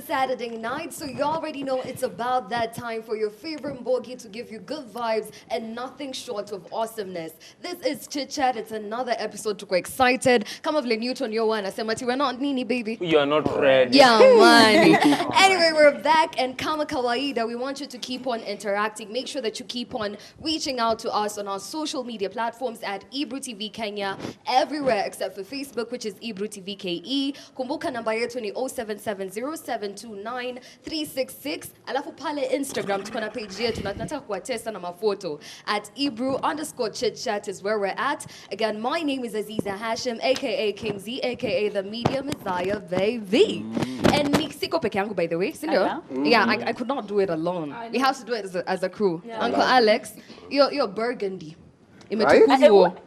a Saturday night, so you already know it's about that time for your favorite bogie to give you good vibes and nothing short of awesomeness. This is Chit Chat. It's another episode to go excited. Come of Newton, you're one. I said, Mati, we're not Nini, baby. You are not ready. Yeah, man. Anyway, we're back, and kama kawaida, we want you to keep on interacting. Make sure that you keep on reaching out to us on our social media platforms at Ebru TV Kenya, everywhere except for Facebook, which is Ebru TV KE. Kumbuka namba yetu ni 0770729366. Alafu pale Instagram tuko na page yetu na tunataka kuwatesa na mafoto at Ebru_chitchat is where we're at. Again, my name is Aziza Hashim, aka King Z, aka the Media Messiah, baby. And siko peke yangu, by the way, sindio? Yeah, I could not do it alone. We have to do it as a crew. Yeah. Uncle Alex, you're burgundy. Right?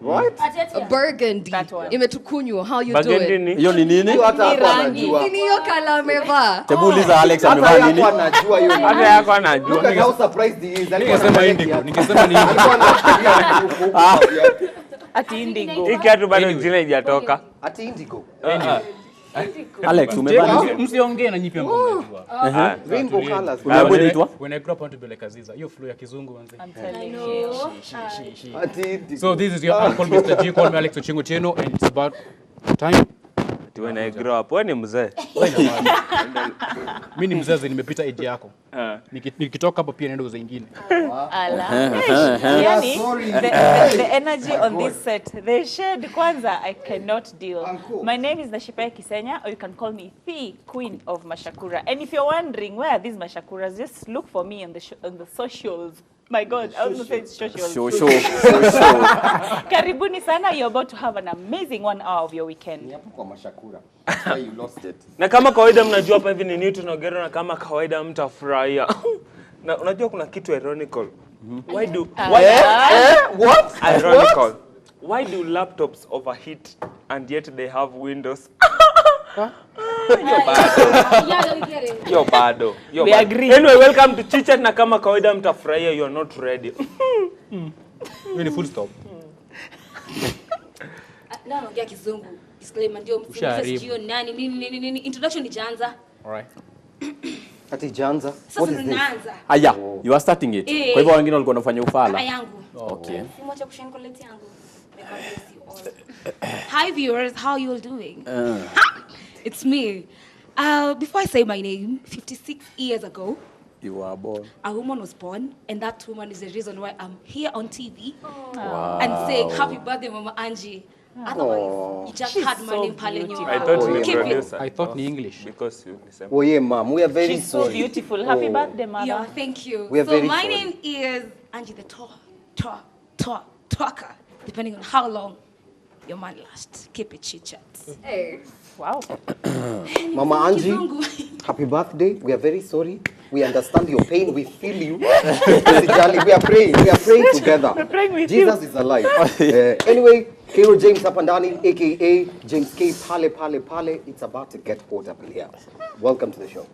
What? A burgundy. Imetukunywa. How you doing? Hiyo ni nini? Hata hapa anajua. Nini hiyo kala amevaa? Tebuliza Alex amevaa nini? Hata yako anajua. Look at how surprised he is. Ningesema indigo. Ningesema nini? Ati indigo. Hiki hatu bado jina haijatoka. Ati indigo. Alex umevaa msiongee na nyipi ambao mnajua. Rainbow colors. Unaitwa? When I grew up I want to be like Aziza. Hiyo flow ya kizungu manzi. I'm telling you. Ati indigo. So this is your uncle Mr. G, call me Alex Ochingo Cheno, and it's about time. When I grow up, wewe ni mzee. Mimi ni mzazi nimepita age yako. Nikitoka hapo pia naenda uzingine. Yani, the energy on this set, the shade kwanza I cannot deal. My name is Nashipa Kisenya, or you can call me the Queen of Mashakura. And if you're wondering where are these Mashakuras, just look for me on the socials. My God, I was going to say socials. Karibuni sana, you're about to have an amazing 1 hour of your weekend. Hapo kwa Mashakura. That's why you lost it. Na kama kawaida mnajua hapa hivi ni Newton Ogero, na kama kawaida mtafurahia. Na unajua kuna kitu ironical. What? Ironical. Why do laptops overheat and yet they have windows? You're bad. We agree. Anyway, welcome to Chit Chat, na kama kawaida mtafurahia, you're not ready. Mimi full stop. Na naongea kizungu. Disclaimer ndio msijio nani nini introduction ni janza. All right. Ati janza. What is this? Aya, you are starting it. Kwa hivyo wengine walikuwa wanafanya ufala. Yangu. Okay. Simwacha kushine collect yangu. Hi viewers, how you all doing? It's me. Before I say my name, 56 years ago, you were born. A woman was born, and that woman is the reason why I'm here on TV and saying happy birthday, Mama Angie. Otherwise, you just had my name pale nyuma. I thought you producer. I thought in English. Because you listen. Oh yeah, ma'am. We are very She's so beautiful. Happy birthday, mother. Yeah, thank you. We are very my sorry. name is Angie the talker, depending on how long your man lasts. Keep it chit chat. Hey. Wow. Mama Angie, happy birthday. We are very sorry. We understand your pain. We feel you. We are praying. We are praying together. We're praying with Jesus is alive. Anyway, Kero James Apandani, aka James K. Pale. It's about to get hot up in here. Welcome to the show.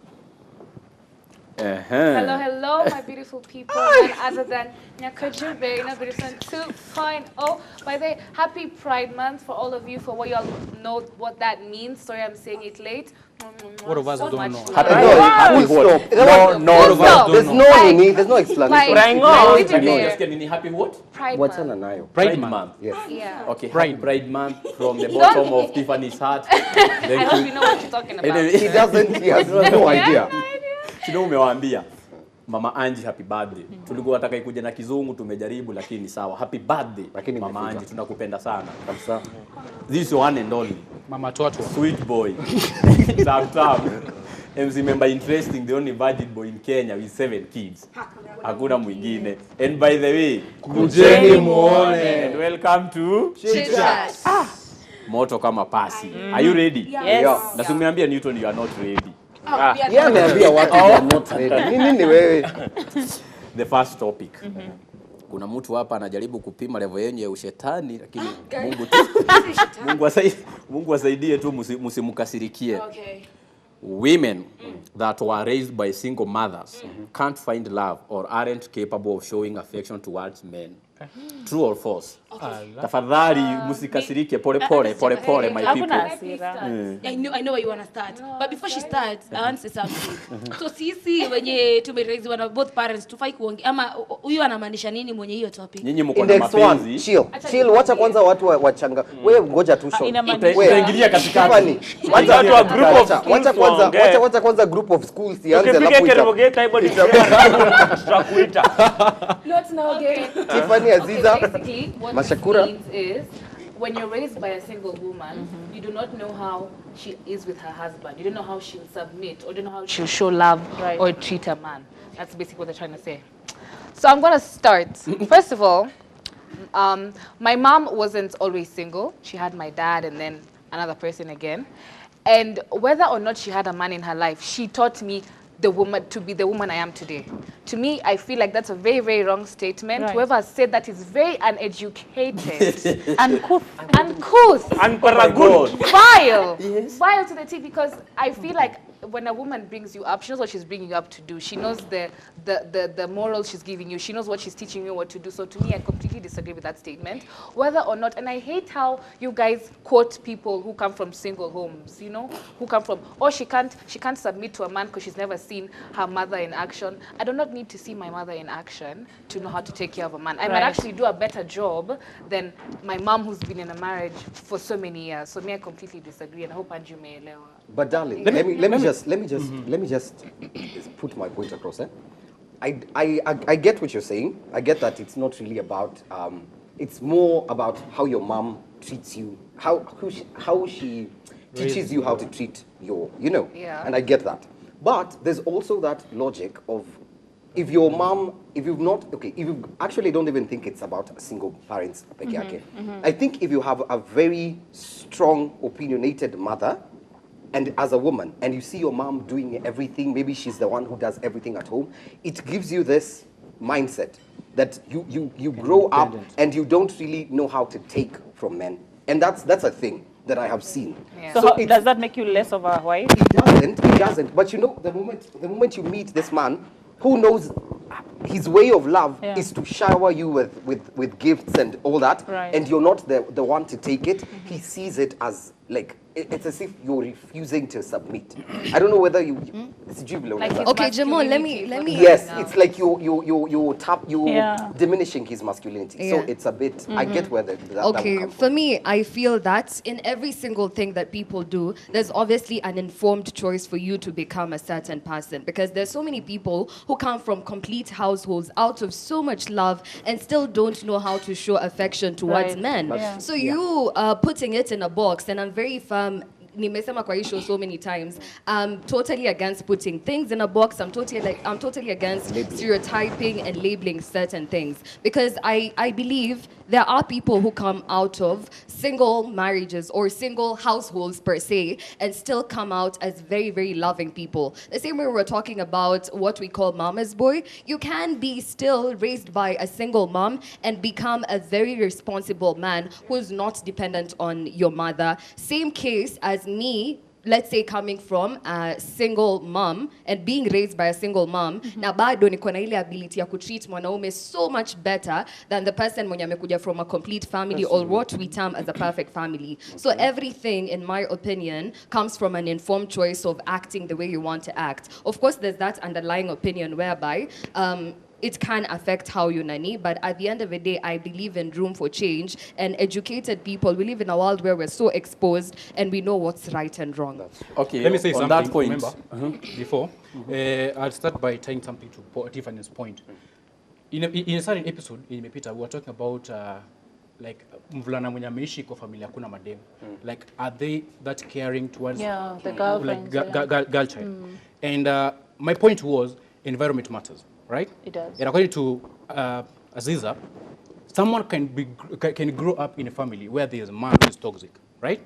Hello, my beautiful people. And other than Nyakajube, Beautiful 2.0. By the way, happy Pride Month for all of you, for what you all know what that means. Sorry, I'm saying it late. What of us don't know? Happy what? There's no explanation. Happy what? Pride What's Month. Pride Month. Yes. Yeah. Okay, Pride Month from the bottom of Tiffany's heart. I hope you know what you're talking about. He doesn't. He has no idea. Sino umewaambia Mama Angie happy birthday. Tulikuwa nataka ikuja na kizungu tumejaribu lakini sawa. Happy birthday. Lakini Mama Angie tunakupenda sana. Kabisa. This is one and only. Mama Twatwa. Sweet boy. Tap. MC member interesting, the only virgin boy in Kenya with 7 kids. Hakuna mwingine. And by the way, kujeni muone. And welcome to Chit Chat. Moto kama pasi. Are you ready? Yes. Na sumeambia Newton you are not ready. Niambia watu are not ready. Nini wewe? The first topic. Kuna mtu hapa anajaribu kupima level yenu ya ushetani lakini Mungu asaidie tu msimkasirikie. Okay. Women that were raised by single mothers can't find love or aren't capable of showing affection towards men. True or false? Tafadhali msikasirike, pole pole my Hakuna people. hasira. I know where you want to start. But before she starts, I want to say something. So sisi wenye tumeraise wana both parents tufai kuongea ama huyu anamaanisha nini mwenye hiyo topic? Nyinyi mko na Index 1, mapenzi. chill, wacha kwanza watu wachanga. Wewe ngoja tu show. Utaingilia katikati. Wacha kwanza group of schools ianze Ukipiga kerogeta hivyo tutakuita. Not now again. Tiffany Aziza, Basically, what Mashakura. this means is when you're raised by a single woman, you do not know how she is with her husband. You don't know how she'll submit, or don't know how she'll show love or treat a man. That's basically what they're trying to say. So I'm going to start. First of all, my mom wasn't always single. She had my dad and then another person again. And whether or not she had a man in her life, she taught me to be the woman I am today. To me, I feel like that's a very, very wrong statement. Right. Whoever said that is very uneducated. Uncouth. Vile to the T, because I feel like when a woman brings you up, she knows what she's bringing you up to do. She knows the morals she's giving you. She knows what she's teaching you what to do. So to me, I completely disagree with that statement. Whether or not, and I hate how you guys quote people who come from single homes, you know, who come from, oh, she can't submit to a man because she's never seen her mother in action. I do not need to see my mother in action to know how to take care of a man. I might actually do a better job than my mom who's been in a marriage for so many years. So me, I completely disagree, and I hope Anju may elewa. But darling, let me just put my point across. I get what you're saying. I get that it's not really about. It's more about how your mom treats you, how she teaches you how to treat your, you know. Yeah. And I get that. But there's also that logic of if your mom, if you actually don't even think it's about single parents. I think if you have a very strong, opinionated mother, and as a woman, and you see your mom doing everything, maybe she's the one who does everything at home, it gives you this mindset that you grow up and you don't really know how to take from men. And that's a thing that I have seen. Yeah. So does that make you less of a wife? It doesn't. But you know, the moment you meet this man who knows his way of love is to shower you with gifts and all that, and you're not the one to take it, he sees it as like, it's as if you're refusing to submit. I don't know whether it's jubilant. Like Okay, Jamal, let me. Yes, it's like you diminishing his masculinity. Yeah. So it's a bit. I get where that Okay, will come for from. me, I feel that in every single thing that people do, there's obviously an informed choice for you to become a certain person. Because there's so many people who come from complete households out of so much love and still don't know how to show affection towards men. So you putting it in a box, and I'm very firm. Nimesema kwa hii show so many times. I'm totally against putting things in a box. I'm totally against stereotyping and labeling certain things, because I believe there are people who come out of single marriages or single households per se and still come out as very, very loving people. The same way we're talking about what we call mama's boy, you can be still raised by a single mom and become a very responsible man who's not dependent on your mother. Same case as me, let's say coming from a single mom and being raised by a single mom, na bado niko na ile ability ya kutreat mwanaume so much better than the person mwenye amekuja from a complete family or what we term as a perfect family. So everything, in my opinion, comes from an informed choice of acting the way you want to act. Of course, there's that underlying opinion whereby it can affect how you nani, but at the end of the day, I believe in room for change and educated people. We live in a world where we're so exposed and we know what's right and wrong. Okay, Let me say on something. that point. Remember, before, I'll start by tying something to Tiffany's point. In a certain episode in Mepita, we were talking about like mvulana mwenye ameishi kwa familia kuna madem. Like, are they that caring towards the girlfriends, girl child? And my point was, environment matters, right? It does. And according to Aziza, someone can grow up in a family where there is a man who is toxic, right?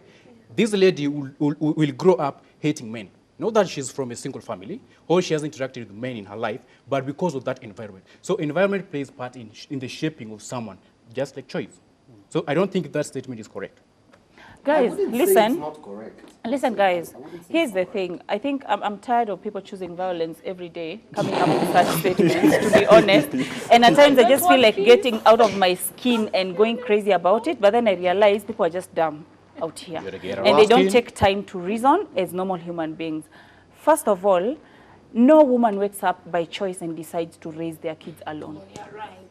This lady will grow up hating men. Not that she's from a single family or she has interacted with men in her life, but because of that environment. So environment plays part in the shaping of someone, just like choice. So I don't think that statement is correct. Guys, Say it's listen. not correct. Listen, guys, here's the thing. I think I'm tired of people choosing violence every day, coming up with such statements, to be honest. And at times I just feel like getting out of my skin and going crazy about it. But then I realize people are just dumb out here. And they don't take time to reason as normal human beings. First of all, no woman wakes up by choice and decides to raise their kids alone.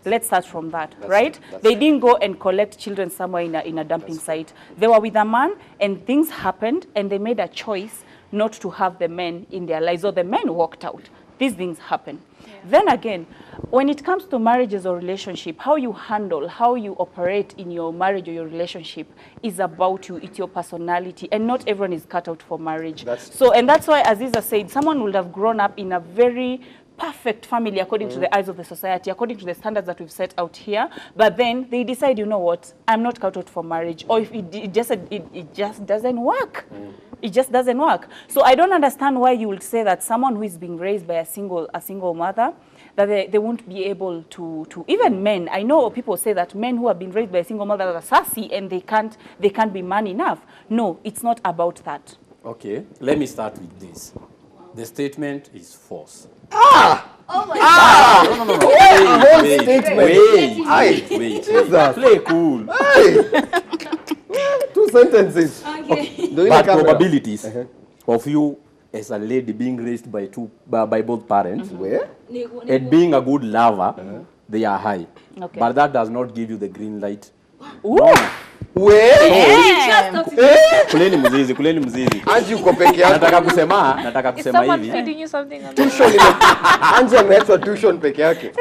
Let's start from that, right? They didn't go and collect children somewhere in a dumping site. They were with a man, and things happened, and they made a choice not to have the men in their lives, or the men walked out. These things happen. Then again, when it comes to marriages or relationship, how you handle, how you operate in your marriage or your relationship is about you, it's your personality, and not everyone is cut out for marriage. And that's why Aziza said, someone would have grown up in a very perfect family according to the eyes of the society, according to the standards that we've set out here, but then they decide, you know what, I'm not cut out for marriage, or if it just doesn't work. It just doesn't work. So I don't understand why you would say that someone who is being raised by a single mother, that they won't be able to even men. I know people say that men who have been raised by a single mother are sassy and they can't be man enough. No, it's not about that. Okay, let me start with this. The statement is false. Oh my God. No. Wait. Play cool. Two sentences. Okay. But probabilities of you as a lady being raised by both parents and being a good lover, they are high. Okay. But that does not give you the green light. Ooh. Kuleni mzizi. Anji uko peke yako. Nataka kusema Is someone hivi. feeding you something? Anji ameachwa tuition peke yake.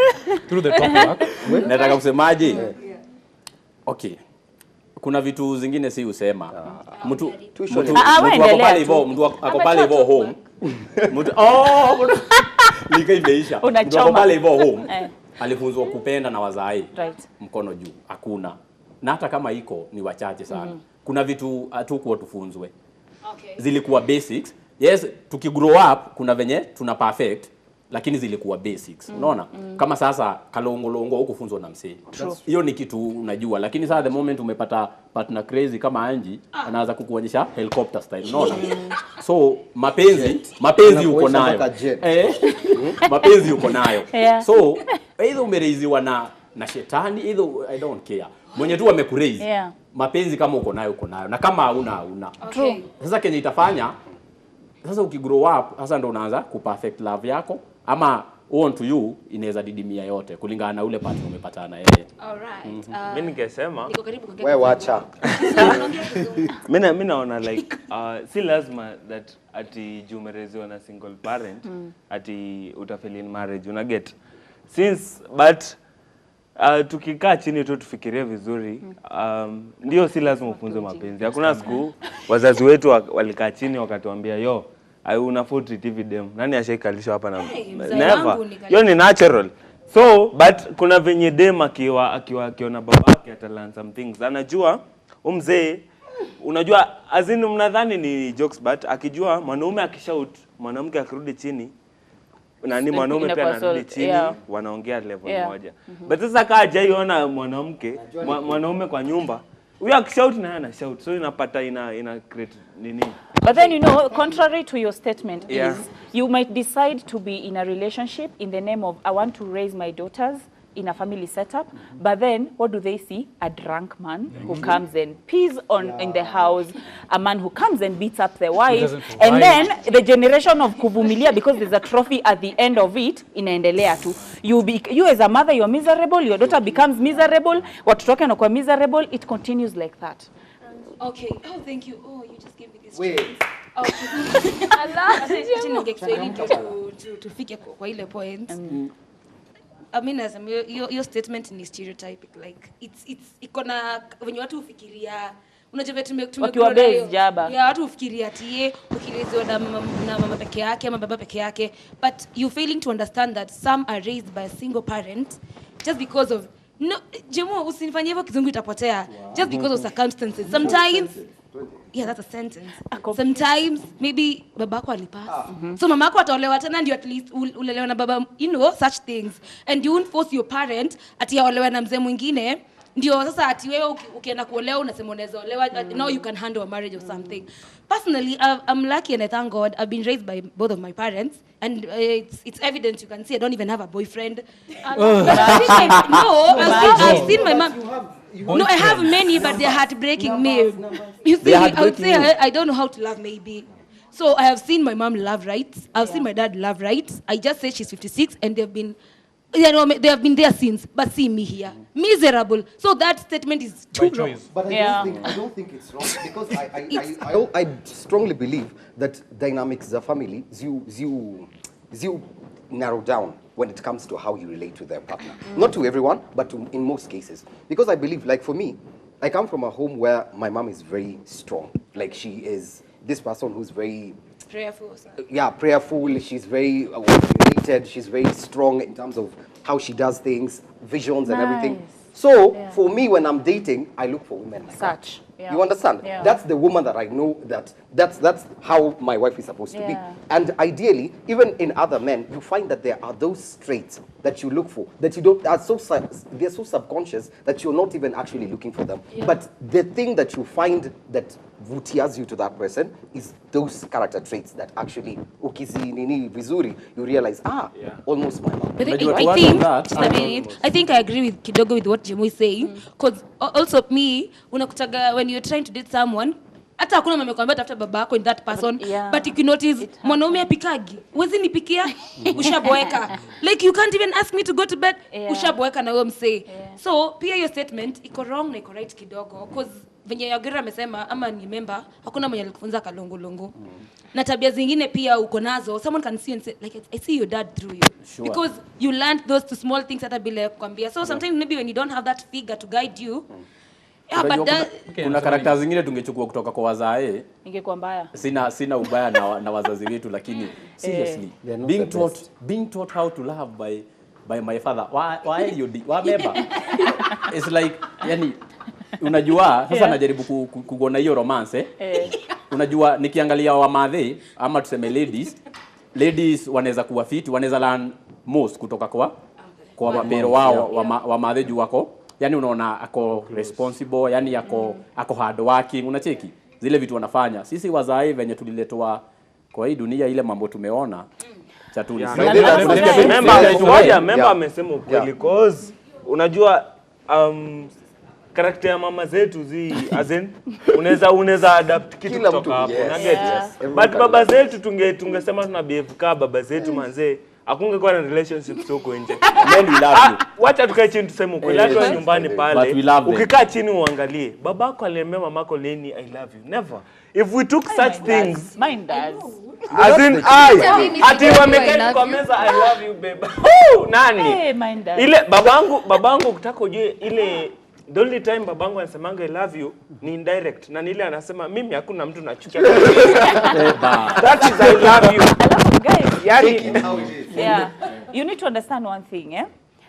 Through the top. Nataka kusemaje? Okay. Kuna vitu zingine si usema. Mtu ako pale hivyo home. Mtu lika imeisha. Mtu ako pale hivyo home. Alifunzwa kupenda na wazazi. Mkono juu. Hakuna. Na hata kama iko ni wachache sana. Kuna vitu hatukuwa tufunzwe. Zilikuwa basics. Yes, tukigrow up kuna venye tuna perfect, lakini zilikuwa basics. Unaona? Kama sasa kalongolongo huko funzwa na msee. Hiyo ni kitu unajua, lakini sasa the moment umepata partner crazy kama Anji, anaanza kukuonyesha helicopter style. Unaona? So mapenzi uko nayo. Mapenzi uko nayo. So either umereiziwa na shetani, either I don't care. Mwenye tu amekuraise. Mapenzi kama uko nayo na kama hauna. Okay. Sasa kenye itafanya sasa ukigrow up sasa ndo unaanza kuperfect love yako, ama on to you inaweza didimia yote kulingana na ule partner umepatana na yeye. Alright. Mimi ningesema Niko karibu kuongea. Wewe wacha. mimi naona like si lazima that ati jumereziwa na single parent ati utafeli in marriage, una get, since but tukikaa chini tu tufikirie vizuri, ndio si lazima ufunze mapenzi. Hakuna siku wazazi wetu walikaa chini wakatuambia unafaa treat dem. Nani ashaikalisha hapa na never. Hiyo ni natural. So but kuna venye dem akiona babake atalearn some things. Anajua mzee, unajua azini mnadhani ni jokes, but akijua mwanaume akishout mwanamke akirudi chini, nani mwanaume pia anarudi chini, wanaongea level moja. But sasa kaa hajaiona mwanaume kwa nyumba, huyo akishout na ana shout, so inapata ina create nini. But then, you know, contrary to your statement is, you might decide to be in a relationship in the name of, I want to raise my daughters in a family setup, but then what do they see? A drunk man who comes and pees in the house, a man who comes and beats up the wife, and then the generation of kuvumilia, because there's a trophy at the end of it, inaendelea tu. You as a mother, you're miserable, your daughter becomes miserable, watoto wake wanakuwa miserable, it continues like that. Okay. Oh, thank you. Oh, you just gave me this. Wait. Okay. Allah. Tufike kwa ile point. I mean, as your statement ni stereotypic, like it's ikona when watu ufikiria, unajua wakiwa base jaba. Watu ufikiria tie ukilizwa na mama peke yake ama baba peke yake, but you failing to understand that some are raised by a single parent just because of Jemo, usinifanyie hivyo kizungu itapotea. Just because of circumstances. Sometimes that's a sentence. Sometimes maybe babako alipass. So mamako ataolewa tena ndio at least ulelewa na baba, such things. And you won't force your parent ati aolewe na mzee mwingine ndio sasa ati wewe ukienda kuolewa unasema unaweza olewa, now you can handle a marriage or something. Personally, I'm lucky and I thank God I've been raised by both of my parents, and it's evident. You can see I don't even have a boyfriend. I've seen my mom. No, I have many, but they're heartbreaking me. You see, I would say I don't know how to love, maybe. So I have seen my mom love right. I've seen my dad love right. I just said she's 56, and they have been there since. But see me here, miserable. So that statement is too wrong. But I don't think it's wrong, because I strongly believe that dynamics of family you narrow down when it comes to how you relate to their partner. Not to everyone, but in most cases. Because I believe, like for me, I come from a home where my mom is very strong. Like she is this person who's very Prayerful. Yeah, prayerful. She's very related. She's very strong in terms of how she does things, visions and everything. So for me, when I'm dating, I look for women like that. You understand? That's the woman that I know that's how my wife is supposed to be. And ideally, even in other men, you find that there are those traits that you look for, that you don't, they're so subconscious that you're not even actually looking for them. But the thing that you find that tears you to that person is those character traits that actually, vizuri, you realize, almost my mom. But I think I agree with kidogo with what Jemo is saying, because also me, unakutaga when you're trying to date someone, hata hakuna mama amekwambia tafuta babako in that person, but you notice mwanaume apikagi, uwezi nipikia, ushaboeka. Like you can't even ask me to go to bed, ushaboeka na wewe msee. So pia your statement iko wrong na iko right kidogo, because venye Yagira amesema ama ni member, hakuna mwenye alikufunza kalongo. Na tabia zingine pia uko nazo. Someone can see and say, like, I see your dad through you. Because you learned those two small things hata bila kukwambia. So sometimes maybe when you don't have that figure to guide you, but kuna karakta zingine tungechukua kutoka kwa wazae. Ingekuwa mbaya. Sina ubaya na wazazi wetu, lakini seriously being taught how to love by my father. Why you wabeba? It's like, yani unajua sasa najaribu kuona hiyo romance unajua nikiangalia wa madhe ama tuseme ladies wanaweza kuwa fit, wanaweza learn most kutoka kwa mapero wao wa madhe juu wako, yani unaona ako responsible, yani ako hard working, unacheki zile vitu wanafanya. Sisi wazae venye tuliletwa kwa hii dunia, ile mambo tumeona chatuli. Member amesema ukweli, cause unajua karakta ya mama zetu unaweza adapt kitu kutoka hapo, na get but baba zetu tungesema tuna behave kama baba zetu manze, hakungekuwa na relationships huko nje. Men we love you. Wacha tukae chini tuseme ukweli, hata nyumbani pale ukikaa chini uangalie babako aliambia mamako leni I love you. Never. If we took such things, mine does. As in ati wameketi kwa meza I love you babe. Nani? Mine does. Ile babangu ukitaka ujue ile the only time babangu anasemanga I love you ni indirect, na nile anasema mimi hakuna mtu nachukia. That is I love you. Guys, yani you need to understand one thing,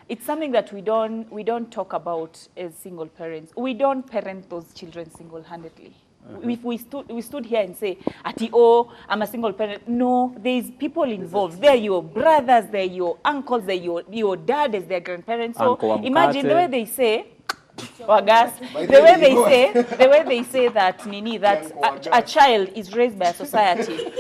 it's something that we don't talk about as single parents. We don't parent those children single-handedly. If we stood here and say, I'm a single parent. No, there's people involved. They're your brothers, they're your uncles, they're your dad as their grandparents. So imagine the way they say, the way they say that a child is raised by a society.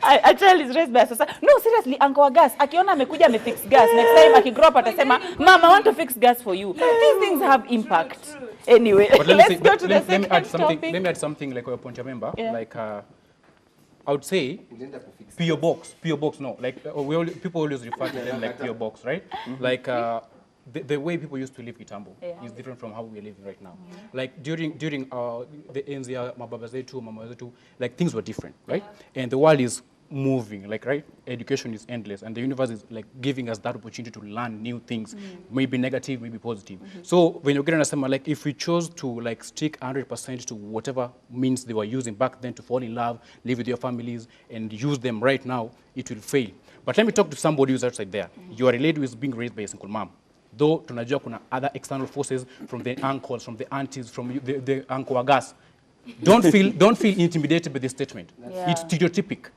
A child is raised by a society. No, seriously, Uncle Gas, akiona amekuja amefix gas, next time akigrow up atasema, Mom, I want to fix gas for you. These things have impact. Anyway, let's go to the second topic. Let me add something like your point, remember? Like, I would say, PO box, no. Like, people always refer to them like PO box, right? Like, the way people used to live Kitambo is different from how we are living right now. Like during the NZR, Mababa Zetu, Mama Zetu, like things were different, right? And the world is moving, like, right? Education is endless, and the universe is like giving us that opportunity to learn new things, maybe negative, maybe positive. So when you're getting a summer, like if we chose to like stick 100% to whatever means they were using back then to fall in love, live with your families, and use them right now, it will fail. But let me talk to somebody who's outside there. You are a lady who is being raised by a single mom. Though tunajua kuna other external forces from the uncles, from the aunties, from the uncle Agas. Don't feel intimidated by this statement. It's stereotypic.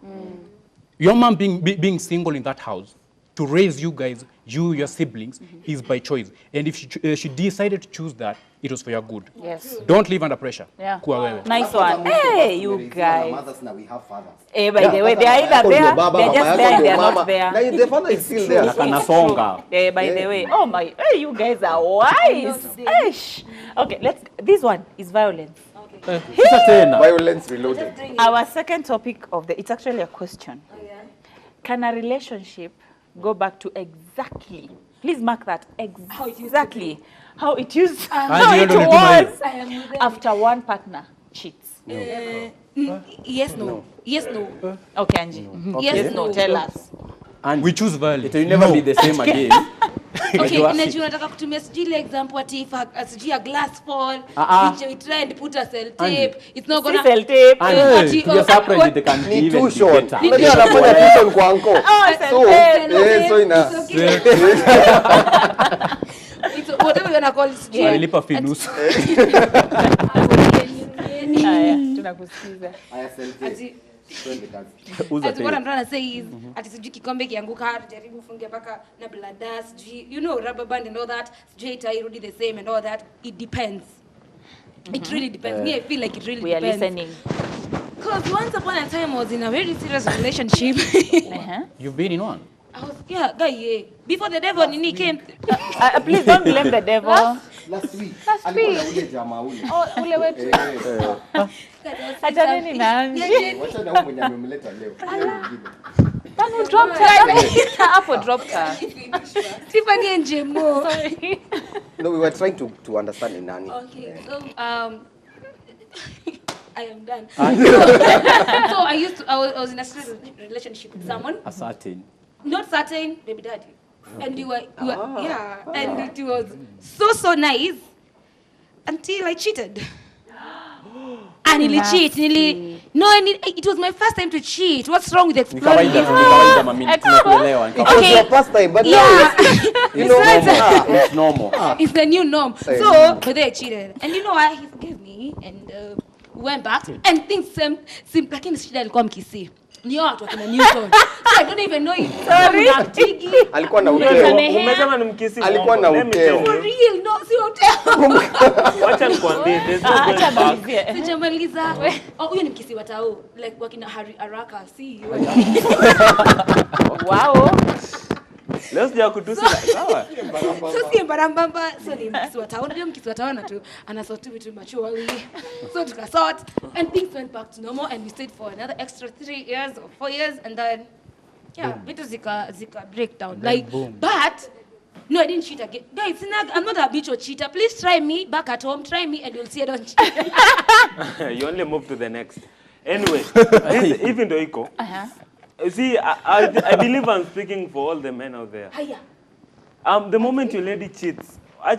Your mom being single in that house, to raise you guys, your siblings, is by choice. And if she decided to choose that, it was for your good. Yes. Don't live under pressure. Yeah. Kuwa wewe. Nice one. Hey, you guys. Mothers now, we have fathers. Hey, by the way, they are either there, they're just there, they're not there. Now, the father is still there. Kanasonga. Hey, by the way, oh my, hey, you guys are wise. Eish. Okay, this one is violence. Sasa tena. Violence reloaded. Our second topic of it's actually a question. Can a relationship go back to exactly, please mark that, exactly how it used, how it was after one partner cheats? Yes, no. Yes, no. Okay, Angie. Yes, no, tell us. And We choose violence. it will never be the same again. Okay, najua nataka kutumia sijui ile example ati if sijui a glass fall, we try and put a cell tape, it's not gonna... Cell tape. And you're surprised they can Ni even too be short. better. Unajua anafanya tuition kwa uncle. cell So, tape. so ina... It's whatever you wanna call it. sijui. Alilipa finus. Haya, tunakusikiza. Ati- Uza As what I'm tape. trying to say is, ati sijui kikombe kianguka, jaribu funge mpaka na blada, sijui, you know, rubber band and all that, sijui itairudi the same and all that. It depends. It really depends. Me, I feel like it really We are depends. listening. Because once upon a time, I was in a very serious relationship. You've been in one. I was, yeah, guy, yeah. Before the devil Nini came. Please don't blame the devil. Last week. Last alikuwa week. na ule jamaa ule. Oh, ule wetu. Hata nini na Angie. Wacha na huyu mwenye amemleta leo. Tanu dropped her. Hapo dropped her. Tiffany and Jemo. Sorry. No, we were trying to understand in Nani. Okay, so I am done. So I was in a serious relationship with someone, A certain. not certain, baby daddy, and we were yeah, and it was so nice until I cheated. And it was my first time to cheat. What's wrong with Ni exploring kawaida, this? ni kawaida mami, tunakuelewa. It was your first time, but Yeah. you know, It's normal. It's the new norm. So, but they cheated. And you know what? He forgave me and went back. And things seemed like in shida alikuwa mkisi. Ni watu wakina Newton. So I don't even know if sorry. alikuwa na Ndio, uteo. samehe. Umesema ni mkisi. Alikuwa na Let me uteo. tell For you. real, no, si hotel. Wacha nikwambie, there's no going Acha back. malizie. Sijamaliza. Oh, huyo ni mkisi wa tao. Like wakina Haraka. See. Wow. Leo sija kutusi sawa. So si mbarambamba. So ni mkisi wa tao. Unajua mkisi wa tao anasort vitu maturely. So tukasort and things went back to normal and we stayed for another extra 3 years or 4 years and then vitu zika break down. Like but no, I didn't cheat again. Guys, I'm not a habitual cheater. Please try me back at home. Try me and you'll see I don't cheat. You only move to the next. Anyway, even though iko. See, I believe I'm speaking for all the men out there. Haya. The moment your lady cheats, I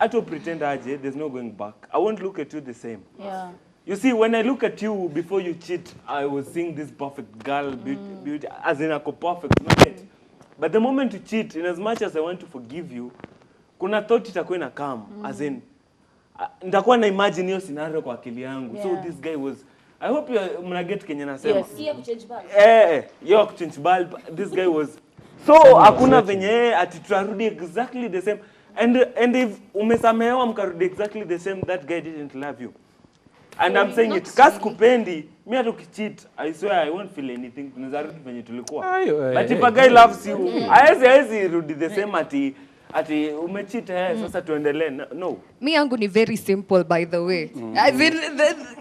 to pretend aje, there's no going back. I won't look at you the same. Yeah. You see, when I look at you before you cheat, I was seeing this perfect girl, beauty, as in ako perfect, not yet. But the moment you cheat, in as much as I want to forgive you, kuna thought itakuwa ina come, as in, nitakuwa na imagine hiyo scenario kwa akili yangu. So this guy was, I hope you mna get Kenya nasema. Yes. Yeah, kuchange bulb. Yo kuchange bulb. This guy was, so hakuna venye ati tutarudi exactly the same. And if umesamehewa mkarudi exactly the same, that guy didn't love you. And I'm saying it, kasi kupendi, mi hata ukicheat, I swear I won't feel anything, tunazarudi venye tulikuwa. But if a guy loves you, haezi rudi the same ati umecheat, sasa tuendelee. No. Me yangu ni very simple, by the way. As in,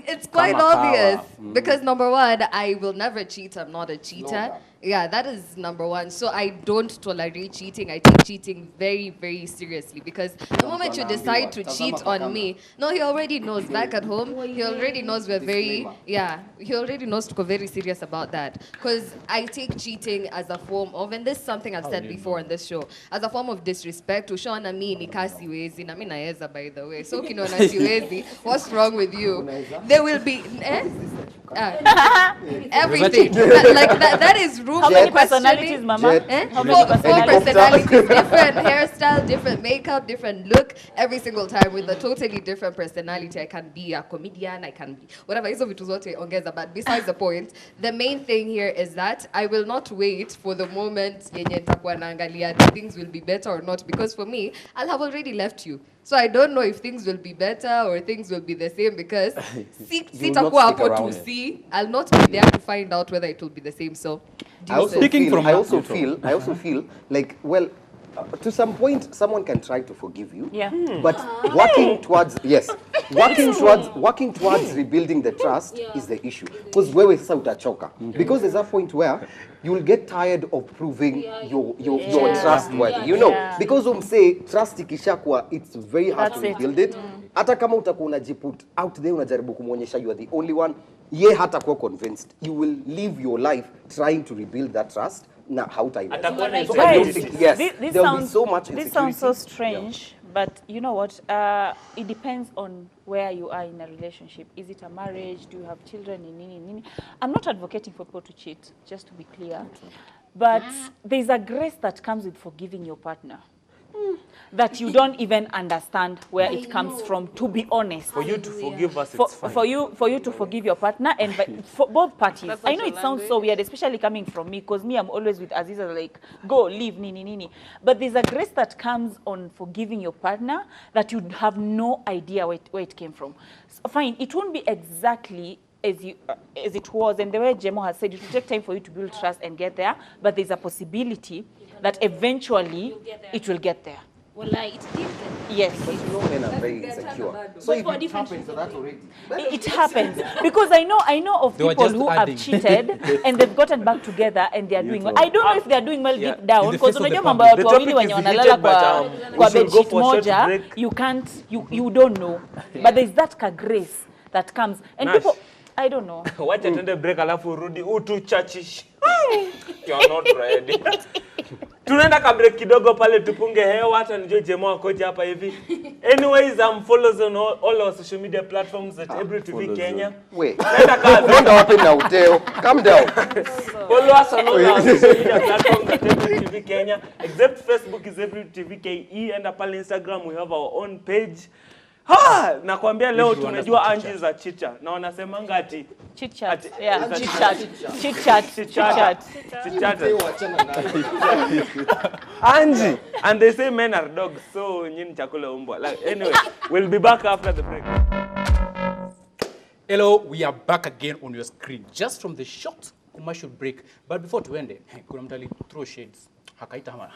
it's quite obvious. Because number one, I will never cheat. I'm not a cheater. Yeah, that is number one. So I don't tolerate cheating. I take cheating very, very seriously. Because the moment you decide to cheat on me, no, he already knows. Back at home, he already knows we're very, he already knows to go very serious about that. Because I take cheating as a form of, and this is something I've said before on this show, as a form of disrespect. Ushaona mi ni siwezi, na mi naeza, by the way. So ukiniona siwezi, what's wrong with you? There will be, Everything. That is room How for many questioning. personalities, Mama? Jet. How Four many personalities? personalities, different hairstyle, different makeup, different look, every single time with a totally different personality. I can be a comedian, I can be whatever. Hizo vitu zote ongeza. But besides the point, the main thing here is that I will not wait for the moment yenye nitakuwa naangalia things will be better or not, because for me, I'll have already left you. So I don't know if things will be better or things will be the same, because sitakuwa hapo to see. I'll not be there to find out whether it will be the same. So I also Speaking feel, from I also neutral. feel, I also feel like, well, to some point, someone can try to forgive you. Yeah. But working towards rebuilding the trust is the issue. Because wewe sasa utachoka. Because there's a point where you will get tired of proving you're trustworthy. You know, because say trust ikishakuwa, it's very hard to rebuild it. Hata kama utakuwa unajiput out there unajaribu kumuonyesha you are the only one, ye hata kuwa convinced. You will live your life trying to rebuild that trust. Now, how Guys, yes, this there will sounds be so much this sounds so insecurity. strange, but you know what? It depends on where you are in a relationship. Is it a marriage? Do you have children? I'm not advocating for people to cheat, just to be clear. But there's a grace that comes with forgiving your partner that you don't even understand where it comes from, to be honest. For you to forgive us, For, it's fine. for you to forgive your partner, and for both parties. That's I know not it your sounds so weird, especially coming from me, because me, I'm always with Aziza, like, go, leave, nini. But there's a grace that comes on forgiving your partner that you have no idea where it came from. So, fine, it won't be exactly as it was, and the way Jemo has said, it will take time for you to build trust and get there, but there's a possibility that eventually it will get there. Well, like, it did get Yes. But you know men are very insecure. So if it happens to that already. It happens because I know of They were people just who adding. have cheated and they've gotten back together and they are doing well. I don't know if they are doing well Yeah. deep down, In the because face of the unajua mambo public. ya watu wawili wenye wanalala heated, kwa but, kwa we should bed go sheet for a short moja, break. you don't know. But there's that grace that comes and Nash. people, I don't know. Wacha tuende break alafu urudi utu chachish. You're not ready. Tunaenda ka break kidogo pale tupunge hewa, hata nijue Jemo akoje hapa hivi. Anyways, follow us on all our social media platforms at Ebru TV Kenya. Wait. Nenda ka Unaenda wapi na uteo? Calm down. follow us on all our social media platforms at Ebru TV Kenya. Except Facebook is Ebru TV KE, and pale Instagram we have our own page. Nakwambia leo tumejua Angie za chicha na wanasemanga ati Chit chat. Ati- Yeah, ati- chit chat. Chit chat. Chit chat. Angie, and they say men are dogs, so nyinyi chakula umbwa. Like, anyway, we'll be back after the break. Hello, we are back again on your screen, just from the short commercial break. But before tuende, kuna mtu throw shades. Hakaita hama.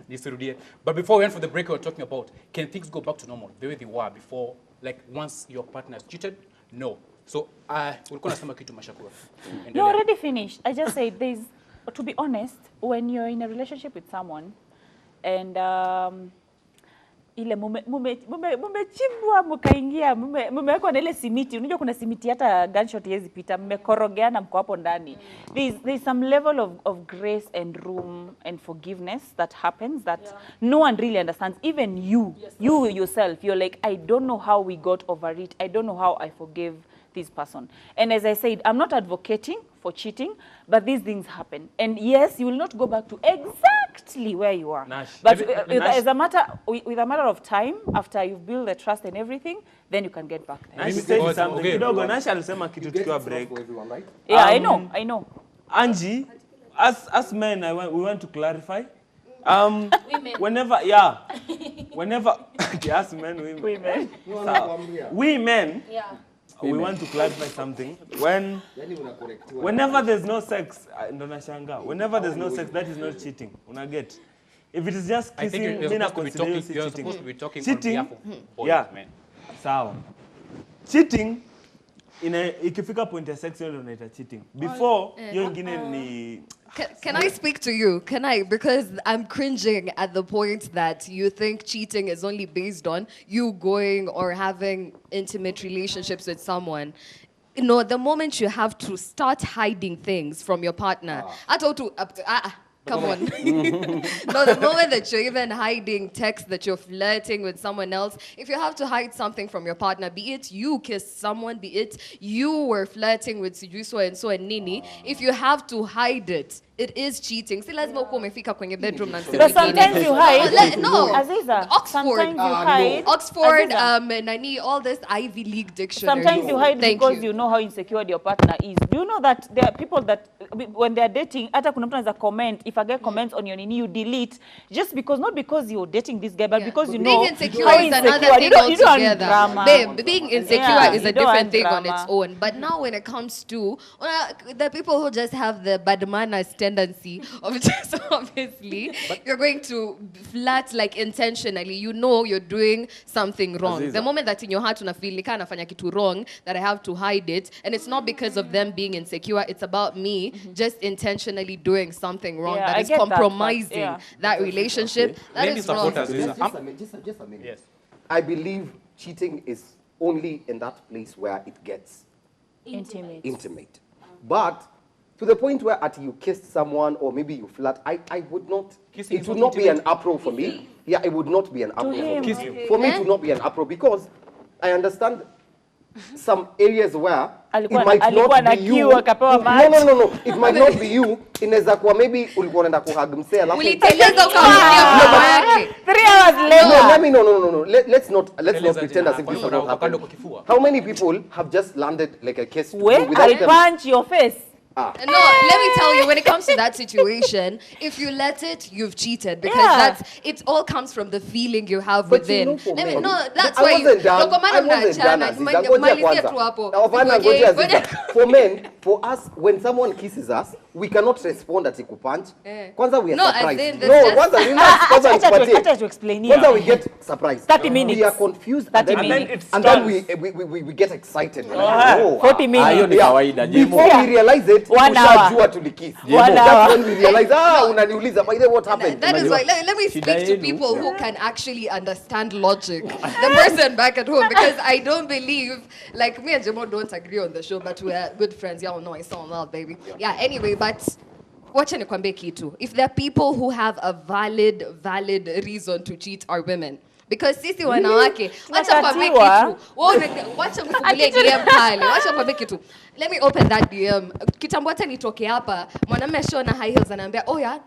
Nisirudie. But before we went for the break, we were talking about, can things go back to normal the way they were before, like once your partner is cheated? No. So, ulikuwa nasema kitu Mashakura. No, already finished. I just said there's, to be honest, when you're in a relationship with someone and ile mumechimbwa mkaingia mumewekwa na ile simiti, unajua kuna simiti hata gunshot yezi pita, mmekorogeana mko hapo ndani. There's some level of grace and room and forgiveness that happens that no one really understands, even you. You yourself, you're like, I don't know how we got over it. I don't know how I forgave this person. And as I said, I'm not advocating for cheating, but these things happen. And yes, you will not go back to exactly where you are. Nash, But Nash. as a matter, with a matter of time, after you've built the trust and everything, then you can get back there. Nash said Because- something. okay. Kidogo, Nash alisema kitu tukiwa break. Yeah, I know. Angie, as men, we want to clarify. Whenever, yes, men, women. We men, we want to clarify something. Whenever there's no sex, ndo nashanga. Whenever there's no sex, that is not cheating. Unaget? If it is just I think kissing, you're mina supposed to be consider you talking, you're cheating. supposed to be talking on Cheating, behalf of boys, yeah. man. Sawa. Cheating, ikifika point ya sex, yolo unaita cheating. Before, hiyo ingine ni... Can I speak to you? Can I? Because I'm cringing at the point that you think cheating is only based on you going or having intimate relationships with someone. You know, the moment you have to start hiding things from your partner. But Come on. No, the moment that you're even hiding text that you're flirting with someone else, if you have to hide something from your partner, be it you kissed someone, be it you were flirting with Sijuso and so and Nini, if you have to hide it, it is cheating. Si lazima uko umefika kwenye bedroom na But sometimes you hide. No. Aziza, Oxford. sometimes you hide. Oxford, Aziza. Nani, all this Ivy League dictionary. Sometimes you hide Thank because you know how insecure your partner is. Do you know that there are people that when they are dating, hata kuna mtu anaweza comment, if a guy comments on your nini, you delete just because, not because you're dating this guy, but because you know being insecure how is another insecure. thing You don't need altogether. drama. Babe, being insecure Yeah, is you a don't different want thing on drama. its own. But now when it comes to the people who just have the bad manners tendency of just obviously, you're going to flirt like intentionally. You know you're doing something wrong. Aziza. The moment that in your heart unafeel nika nafanya kitu wrong, that I have to hide it, and it's not because of them being insecure, it's about me just intentionally doing something wrong Yeah, that I is get that, but, compromising yeah. that relationship. That Maybe is wrong. support Aziza. Just a minute. Yes. I believe cheating is only in that place where it gets intimate. But to the point where you kissed someone or maybe you flirt, I would not, Kissing it is would not not be an intimate. apro for me. Yeah, it would not be an apro him. for me. For me, it would not be an apro because I understand some areas where it might alikuwa na not be you. kiu, akapewa maji. No. It might not be you. Inaweza kuwa maybe ulikuwa unaenda kuhug msee alafu Uliteleza ukamwambia mdomo yake. 3 hours later. No. Let's not pretend as if this has Kwa not happened. kwa kifua. How many people have just landed like a kiss Where without I them? punch your face. No, let me tell you, when it comes to that situation, if you let it, you've cheated because Yeah. it all comes from the feeling you have But within. you know, for Let me, men, no, that's I why wasn't done. Ndio kwa maana I wasn't mnaachana. done, Aziza. Ngoja Malizie kwanza. tu hapo. Hapana, Ngoja, ngoja, ngoja. Aziza. For men, for us, when someone kisses us, we cannot respond at kupunch. Kwanza we are No, as surprised. in, No, that's just- kwanza relax, kwanza nipatie. Acha to explain Kwanza here. we get surprised. 30 minutes. We are confused 30 and then, minutes. and then we get excited. We're like, oh, 40 minutes. Hiyo ni kawaida. Before we realize it, 1 hour. ushajua tulikiss. 1 That's hour. when we realize, unaniuliza, by the way, what happened? That is Unajua? why, let me Shida speak to yenu. people who can actually understand logic. The person back at home, because I don't believe, like me and Jamo don't agree on the show, but we're good friends. Y'all know I sound loud, baby. Yeah, anyway, but wacha nikwambie kitu. If there are people who have a valid reason to cheat are women. Because sisi wanawake, wacha nikwambie Tunatatiwa. kitu. Wacha nikufungulie DM pale. Wacha nikwambie kitu. Let me open that DM. Kitambo hata nitoke hapa, mwanamume ashona high heels anaambia, "Oh yeah,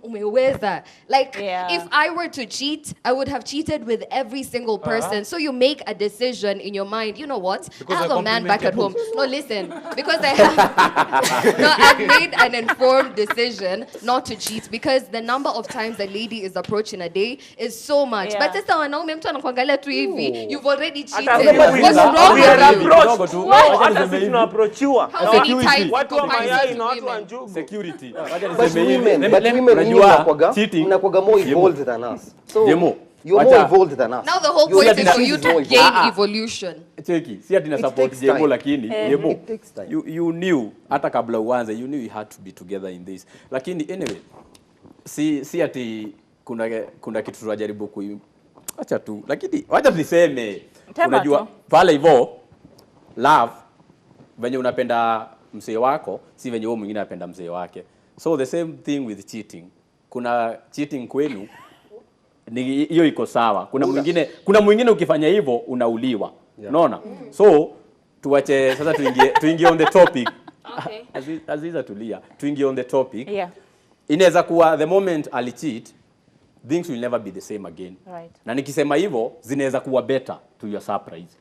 umeweza." Like Yeah. if I were to cheat, I would have cheated with every single person. So you make a decision in your mind. You know what? Because I have I a man back at home. compliment No, listen. Because I have no, I've made an informed decision not to cheat because the number of times a lady is approaching a day is so much. Yeah. But sasa wanaume mtu anakuangalia tu hivi, you've already cheated. Hata What's sisi wrong we are with you? approached. Kidogo tu. No, Wacha hata niseme sisi hivi. tunaapproachiwa. How many times Watu wa compared mayai to na watu wa women? njugu. Security. Wacha But niseme hivi. women, nyinyi Unajua, mnakuwaga cheating. more evolved than us. So Demo, you're more wacha- evolved than us. Now the whole Your point is for decision you is to more gain evolved. evolution. Cheki, si ati na It support takes Jemo time. lakini Jemo, It takes time. you knew hata kabla uanze, you knew you had to be together in this. Lakini anyway, si ati kuna kitu tunajaribu acha tu. Lakini wacha tuseme, Tema unajua tu. pale hivyo love venye unapenda mzee wako si venye wewe mwingine anapenda mzee wake. So the same thing with cheating. Kuna cheating kwenu ni hiyo iko sawa. Kuna mwingine ukifanya hivyo unauliwa. Unaona? So tuache sasa tuingie on the topic. Okay. Aziza tulia. Tuingie on the topic. Yeah. Inaweza kuwa the moment ali cheat, things will never be the same again. Right. Na nikisema hivyo zinaweza kuwa better to your surprise.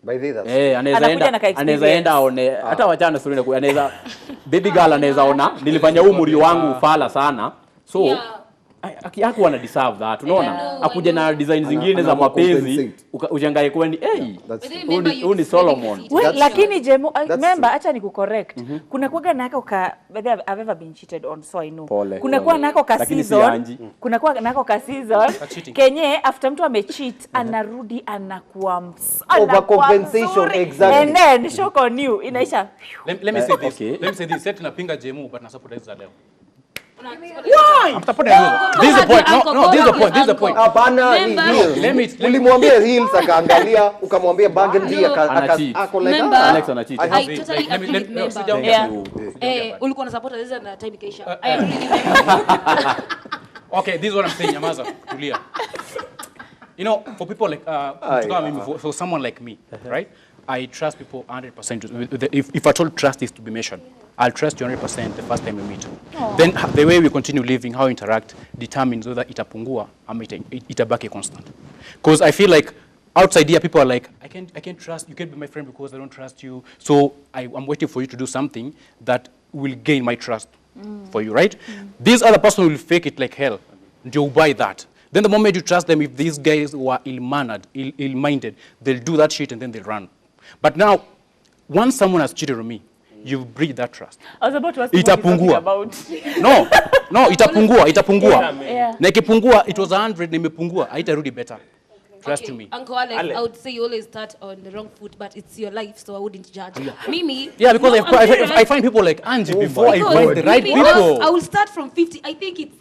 By the way, that's Anakuja na ka-experience. anaweza enda aone hata wachana story anaweza baby girl anaweza ona nilifanya huu muri wangu ufala sana. So Yeah. hakuwa na deserve that, unaona? Akuje na design zingine za mapenzi ujangae kwani huu ni Solomon. Well, lakini Jemo, that's remember, acha ni kucorrect. Kuna kuwaga nako I've ever been cheated on, so I know. Pole, Kuna pole. kuwa nako ka Lakini si season. Anji. Kuna kuwa nako ka season. cheating. Kenye after mtu amecheat anarudi anakuwa Overcompensation, exactly. And then shock on you inaisha. Let me say this. Okay. Let me say this. Set tunapinga Jemu but na support hizo leo. Why? I'm supporting Aziza. This is the point. No, this is the point. This is the point. Hapana, ni heels. Let me- Ulimwambia heels akaangalia, ukamwambia burgundy Anacheat. ako like Member. Alex anacheat. I Let totally me- agree with member. sit down. Yeah. Ulikuwa na support Aziza na time ikaisha. I agree with member. Okay, this is what I'm saying, Yamaza, Tulia. You know, for people like, for someone like me, right? I trust people 100%. If I told trust is to be measured, I'll trust you 100% the first time we meet. Then the way we continue living, how we interact, determines whether itapungua or itabaki constant. Because I feel like outside here, people are like, I can't trust, you can't be my friend because I don't trust you. So I'm waiting for you to do something that will gain my trust for you, right? This other person will fake it like hell. They'll buy that. Then the moment you trust them, if these guys were ill-mannered, ill-minded, they'll do that shit and then they'll run. But now, once someone has cheated on me, you've breached that trust. I was about to ask you what you're talking Itapungua. about. No, itapungua. Yeah. Na ikipungua, it was 100, na imepungua, haitarudi better. Trust me. Uncle Alex, I would say you always start on the wrong foot, but it's your life, so I wouldn't judge. Mimi. Yeah, because no, I find people like Angie before I find the right maybe people. I will start from 50. I think it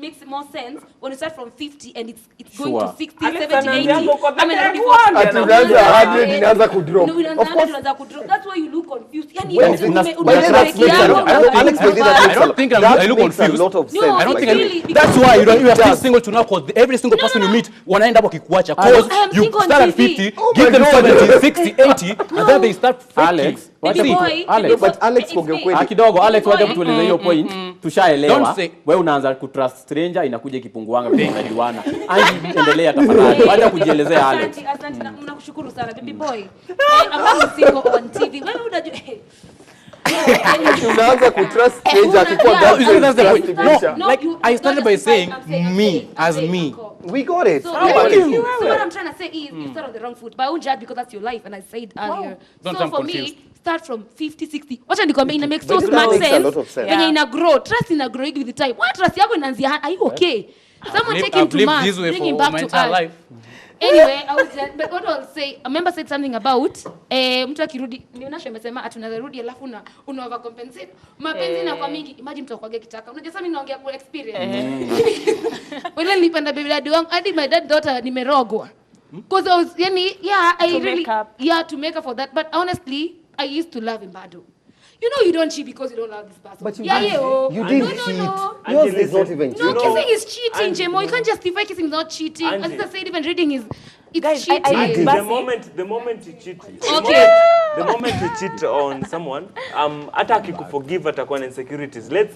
makes more sense when you start from 50 and it's going to 60, 70, 80. I mean, ati unaanza 100 inaanza kudrop. Of course. That's why you look confused. Yani, But then that makes Alex, I don't think I look makes a confused. lot of sense. No, I don't it's think really that's why you are still single to now, because every single person you meet wanaenda hapo kikuacha, because I am you single on start at TV. 50, give them 70, 60, 80, and then they start faking. Alex, Baby wacha boy, Alex, but Alex kuongea ukweli. kidogo Alex, wacha kutueleza hiyo point. Tushaelewa. Don't say- Wewe unaanza kutrust stranger, inakuja ikipunguanga vile unajuana. Angie, endelea tafadhali. Wacha kujielezea Alex. Asante, nakushukuru sana baby boy. I'm single on TV. Wewe unajua Unaanza kutrust stranger akikuwa Yeah. You see, that's the point. girlfriend. No, like I started by saying me as me. We got it. So, Thank you. so what I'm trying to say is you start on the wrong foot, but I won't judge because that's your life, and I said earlier. Don't So sound for confused. me, start from 50, 60. Wacha nikwambia ina make so But much that makes a sense. lot of sense. Venye ina grow, trust ina grow with the time. Why trust yako inaanzia? Are you okay? Someone take him I've to lived Mars, this way bring him for back my to entire Earth. life. Anyway, but what I'll say, a member said something about mtu akirudi, Nionasha amesema tunaweza rudi alafu una overcompensate. Mapenzi na kwa mingi, imagine mtu akwage kitaka. Unajua sasa mimi naongea kwa experience. Wale nilipenda baby daddy wangu, hadi my dad daughter nimerogwa. Because I was I To really make up. to make up for that, but honestly, I used to love him bado. You know you don't cheat because you don't love this person. But you you didn't no, cheat. no. Yours is not even No, cheating. kissing is cheating, Angie, Jemo. You can't justify kissing is not cheating. As Angie. I said, even reading is Guys, cheating. I- The moment you cheat, Okay. the moment you cheat on someone, hata akikuforgive atakuwa na insecurities. Let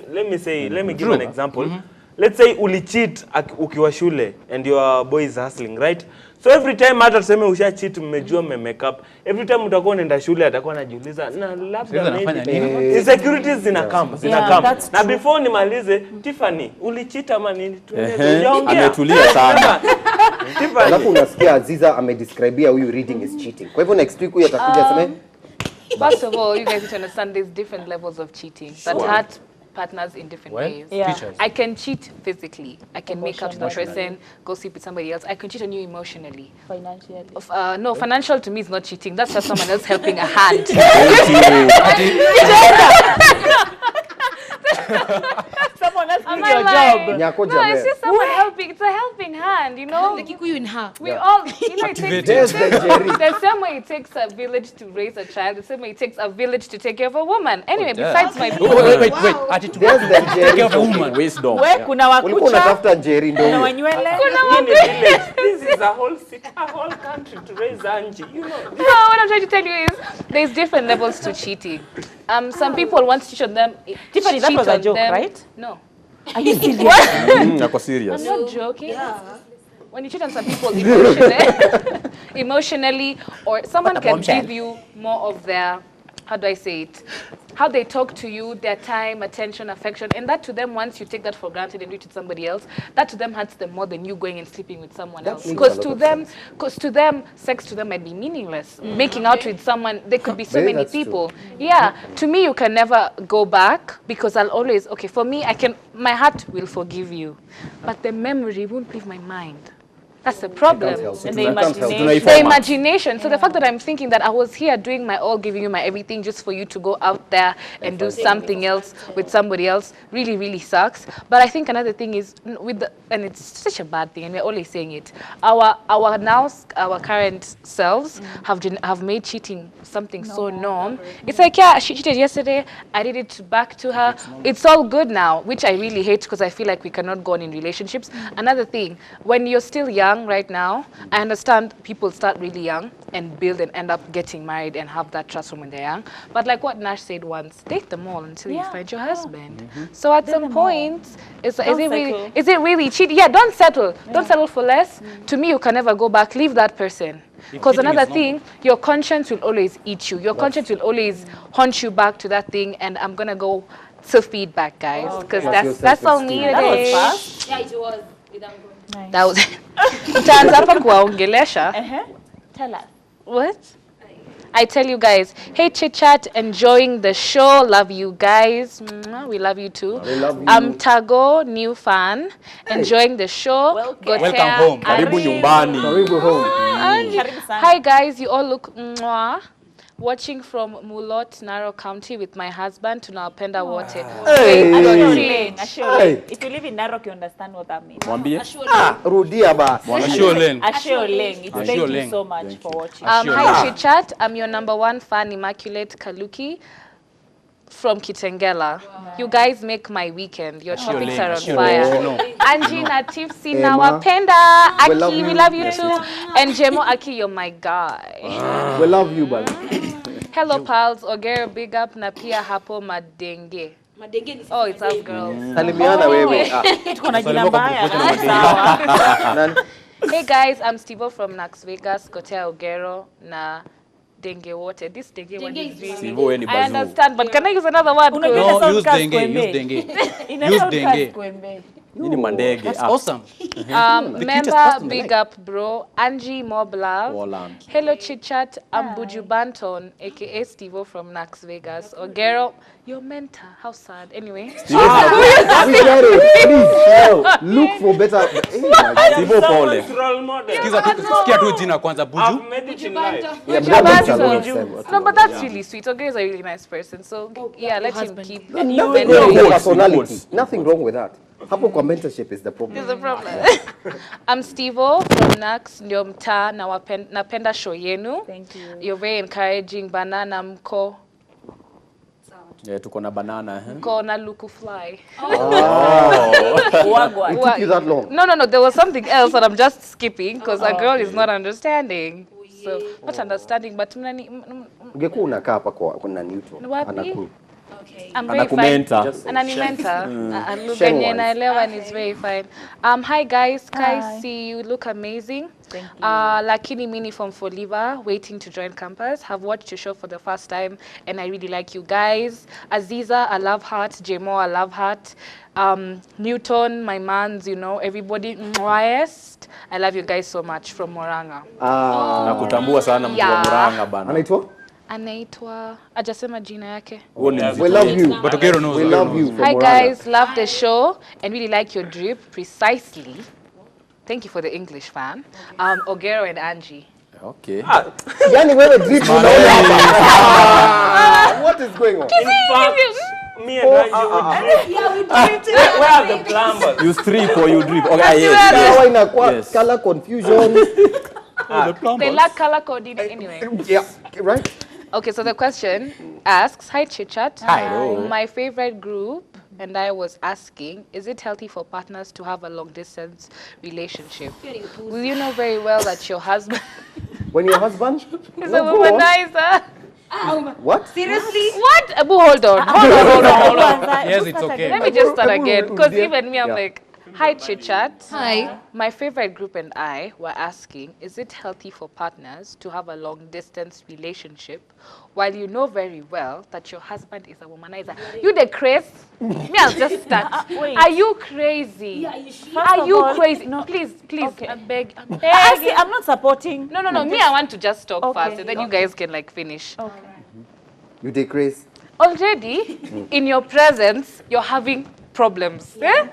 me give an example. Let's say ulicheat ukiwa shule and your boy is hustling, right? So every time hata tuseme usha cheat, mmejua make up. Every time utakuwa unaenda shule atakuwa anajiuliza na labda Sasa anafanya maybe nini? insecurities zinakam. that's Na true. before nimalize, Tiffany, ulicheat ama nini? Ehe, ametulia sana. Tiffany. Alafu unasikia Aziza amedescribea huyu reading is cheating. Kwa hivyo next week huyu atakuja aseme First of all, you guys need to understand there's different levels of cheating that hurt partners in different Well, ways. Yeah. teachers. I can cheat physically. I can make up to the person, go sleep with somebody else. I can cheat on you emotionally. Financially. No, financial to me is not cheating. That's just someone else helping a hand. Someone else Am doing I your lying? job. Nyako No, it's Jamel. just someone helping. It's a helping hand, you know. The Kikuyu in her. We all, you know, it takes There's the Jerry. the same way it takes a village to raise a child, the same way it takes a village to take care of a woman. Anyway, yeah. besides my Wait. Ati to There's the take care of a Jerry. woman. Wisdom. We kuna Ulikuwa wakucha, unatafuta Jerry ndio kuna huyo. wanywele. In the village, this is a whole city, a whole country to raise Angie. You know. No, what I'm trying to tell you is there's different levels to cheating. Some people want to cheat on them. Tiffany, that cheat was a on joke, them. right? No. Are you serious? Nako serious. I'm not joking. Yeah. When you cheat on some people emotionally, or someone can give you more of their, how do I say it? How they talk to you, their time, attention, affection, and that to them, once you take that for granted and do it to somebody else, that to them hurts them more than you going and sleeping with someone That else. makes Because a to lot of them, sex to them might be meaningless. Making out with someone, there could be so Maybe many that's true. people. Yeah, to me, you can never go back because I'll always, for me, my heart will forgive you, but the memory won't leave my mind. That's the problem. help it. And the You can't help it. imagination. The imagination. So the fact that I'm thinking that I was here doing my all, giving you my everything just for you to go out there and do something else with somebody else really, really sucks. But I think another thing is with the, and it's such a bad thing, and we're always saying it. Our current selves have made cheating something so norm. It's like, yeah, she cheated yesterday. I did it back to her. It's all good now, which I really hate because I feel like we cannot go on in relationships. Another thing, when you're still young right now, I understand people start really young and build and end up getting married and have that trust from when they're young. But like what Nash said once, date them all until you find your husband. So at some point, is it really cheating? Yeah, don't settle. Don't settle for less. To me, you can never go back. Leave that person. Because another thing, your conscience will always eat you. Your conscience will always haunt you back to that thing. And I'm gonna go to feedback, guys, because that's all me today. That was fast. Yeah, it was. Nice. That was. Utaanza hapa kuwaongelesha. Tell us. What? I tell you guys, hey Chit Chat, enjoying the show. Love you guys. Mwah, we love you too. We love you. I'm Tago, new fan. Enjoying the show. Welcome home. Karibu nyumbani. Karibu home. Karibu sana. Hi guys, you all look mwah. Watching from Mulot, Narok County with my husband. Tunawapenda wote. Hey. Ashioleng. If you live in Narok, you understand what that means. Mwambie. Rudia basi. Ashioleng. Ashioleng. It's thank you Ashioleng. so much for watching. Hi Chit Chat, I'm your #1 fan, Immaculate Kaluki from Kitengela. You guys make my weekend. Your topics are on fire. No. Angie Natifsi Emma. Nawapenda. We love Aki, we you. love you too. And Jemo Aki, you're my guy. We love you, buddy. Hello pals, Ogero big up na pia hapo Madenge. Oh, it's us girls. Salimiana wewe. Tuko na jina mbaya. Nani? Hey guys, I'm Steve from Nax Vegas, Kotea Ogero na Denge water. This Denge one is really. Sivo wewe ni I bazoo. understand, but can I use another word? Unajua No, sound use cast dengue. kwembe. Use dengue. Ina Use sound dengue. cast kwembe. Nini mandege? That's awesome. Member, customer, big like. up, bro. Angie Moblove. Walland. Hello, Chit Chat. I'm Buju Banton, aka Stevo from Nax Vegas. Ogero, your mentor. How sad. Anyway. We get it. Please, look for better. Sivo pole. Role model. Sikia tu jina kwanza I've Buju. made it in life. Yeah, Buju but that's Banton. No, but that's really sweet. Ogero is a really nice person. So, yeah, let him keep. Nothing wrong with personality. Nothing wrong with that. Hapo kwa mentorship is the problem. Is the problem. I'm Stevo from Nax, ndio mtaa na napenda show yenu. Thank you. You're very encouraging. Banana mko Yeah, tuko na banana. mko na luku fly. Wagwa. It took you that long. No. There was something else that I'm just skipping because a girl is not understanding. So not understanding, but Ungekuwa unakaa hapa kwa na neutral. Wapi? Anaku. I'm very fine. Anakumenta. Ananimenta. Lugha Sheng yenye wise. naelewa and it's very fine. Hi guys, Hi. see you look amazing. Thank you. Lakini Mini from Foliva, waiting to join campus. Have watched your show for the first time and I really like you guys. Aziza, I love heart. Jemo, I love heart. Newton, my mans, you know, everybody. Mwahest. I love you guys so much from Moranga. Nakutambua sana mtu wa Yeah. Murang'a bana. Anaitwa? Anaitwa, ajasema jina yake. Huo ni We love you. But Ogero knows. We Ogero love knows. you from Hi Moranga. guys, love the show and really like your drip precisely. Thank you for the English fan. Ogero and Angie. Okay. Yani wewe drip unaona hapa. What is going on? In fact, me and Angie would drip. Where are the plumbers? You strip or you drip. Okay, yes. Sawa inakuwa Yes. color confusion. They lack color coding anyway. Yeah, right? Okay, so the question asks, hi Chit Chat. Hi. My favorite group and I was asking, is it healthy for partners to have a long distance relationship? Will you know very well that your husband When your husband is No, a go on. womanizer? What? Seriously? What? Abu, hold on. Hold on. Yes, it's okay. Let me just start again, because Yeah. even me, I'm like, hi, Chit Chat. Hi. My favorite group and I were asking, is it healthy for partners to have a long distance relationship while you know very well that your husband is a womanizer? You the craze? Me, I'll just start. Wait. Are you crazy? First Are of you all, crazy? no. Please, Okay. I beg. I'm not supporting. No. Me, I want to just talk Okay. first, and then you guys can like finish. Okay. You decrease. Already, in your presence, you're having problems. Eh?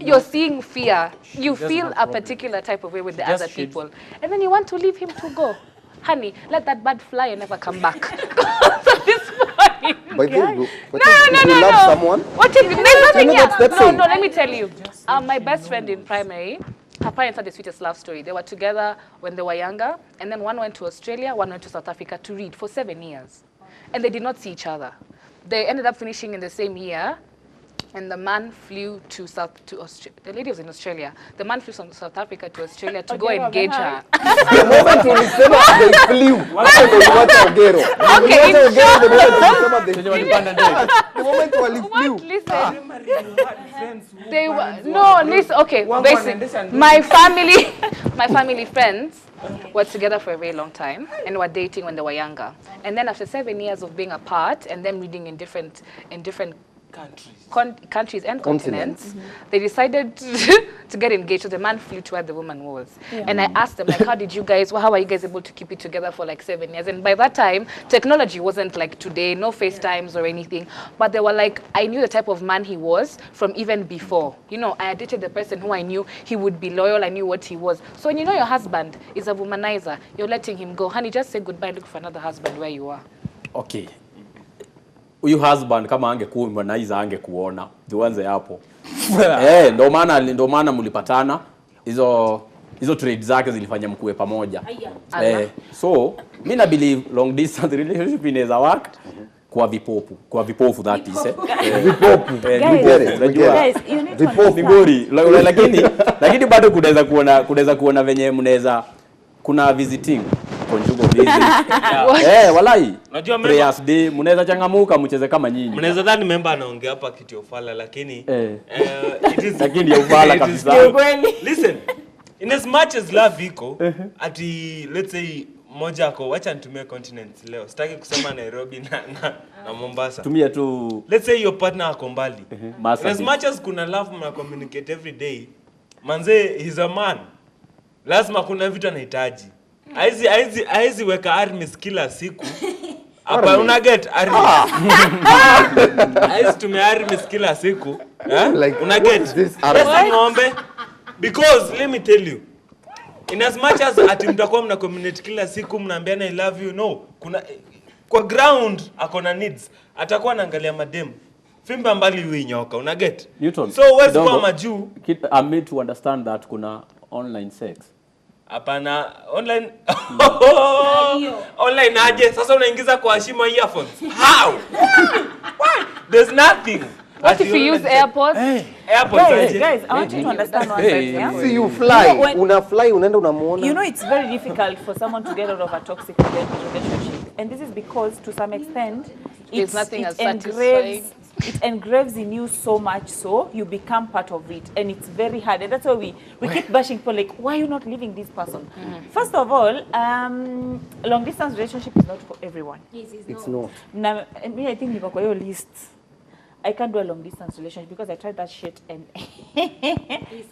you're seeing fear. You doesn't feel have a problem. particular type of way with the Just other should- people. And then you want to leave him to go. Honey, let that bird fly and never come back. So this fine By the way, guy- bro, but No, if you love someone, What if there's nothing no, here? that's No, it. no, let me tell you. My best friend in primary, her parents had the sweetest love story. They were together when they were younger, and then one went to Australia, one went to South Africa to read for 7 years. And they did not see each other. They ended up finishing in the same year, and the man flew to Australia. The lady was in Australia. The man flew from South Africa to Australia to go Okay, engage Robin, her. the moment ulisema they flew, wacha niliwacha Ogero. Okay, in Niliwacha Ogero, the moment ulisema they Chenye flew. walipanda ndege. The moment wali flew. What? Listen. They were no, listen. Okay, basically, my family friends were together for a very long time and were dating when they were younger. And then after 7 years of being apart and them reading in different countries and continents, they decided to get engaged. So the man flew to where the woman was. And I asked them, like, how are you guys able to keep it together for like 7 years? And by that time, technology wasn't like today, no FaceTimes or anything. But they were like, I knew the type of man he was from even before. You know, I had dated the person who I knew he would be loyal. I knew what he was. So when you know your husband is a womanizer, you're letting him go. Honey, just say goodbye, look for another husband where you are. Okay. Huyu husband kama angekuwa mwanaiza angekuona. Tuanze hapo. Ndo maana mlipatana. Hizo trade zake zilifanya mkuwe pamoja. So, mimi na believe long distance relationship inaweza work kwa vipofu that is. Vipofu. Guys, you need to Vipofu. Lakini bado kunaweza kuona venye mnaweza kuna visiting conjugal visit. Walai. Unajua prayers day mnaweza changamuka mcheze kama nyinyi. Mnaweza dhani member anaongea hapa kitu ya ufala lakini it is lakini ya ufala kabisa. Listen. In as much as love iko ati let's say moja ako wacha nitumie continents leo. Sitaki kusema Nairobi na Mombasa. Tumia tu let's say your partner ako mbali. In as Beach. much as kuna love mna communicate every day. Manze he's a man. Lazima kuna vitu anahitaji. Aizi weka armies kila siku. Hapa una get armies. Aizi tumia armies kila siku. Like, una get this army ngombe. Because let me tell you. In as much as ati mtakuwa mna communicate kila siku mnaambiana I love you, no. Kuna kwa ground akona needs. Atakuwa anaangalia madem. Fimba mbali huyu nyoka, una get? Newton. So where's kwa majuu? I'm made to understand that kuna online sex. Hapana, online online aje sasa unaingiza kwa shimo earphones. How? Why? There's nothing. What if you use AirPods? AirPods Guys, I want you to understand one thing, yeah? See you fly. You know, when- Unafly unaenda unamuona. You know, it's very difficult for someone to get out of a toxic relationship. And this is because, to some extent, There's nothing as it engraves in you so much so you become part of it. And it's very hard. And that's why we keep bashing people like, why are you not leaving this person? First of all, long distance relationship is not for everyone. It's not. Now, and me, I think niko kwa hiyo list. I can't do a long distance relationship because I tried that shit and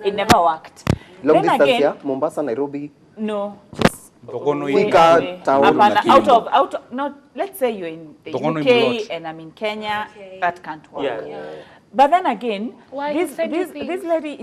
it never worked. Long Then distance, again, yeah? Mombasa, Nairobi. No, just Dogono Fika ile. town. Hapana, out of no, let's say you're in the Dogono UK imlot. and I'm in Kenya, that can't work. Yeah. But then again, Why you this said you think? this lady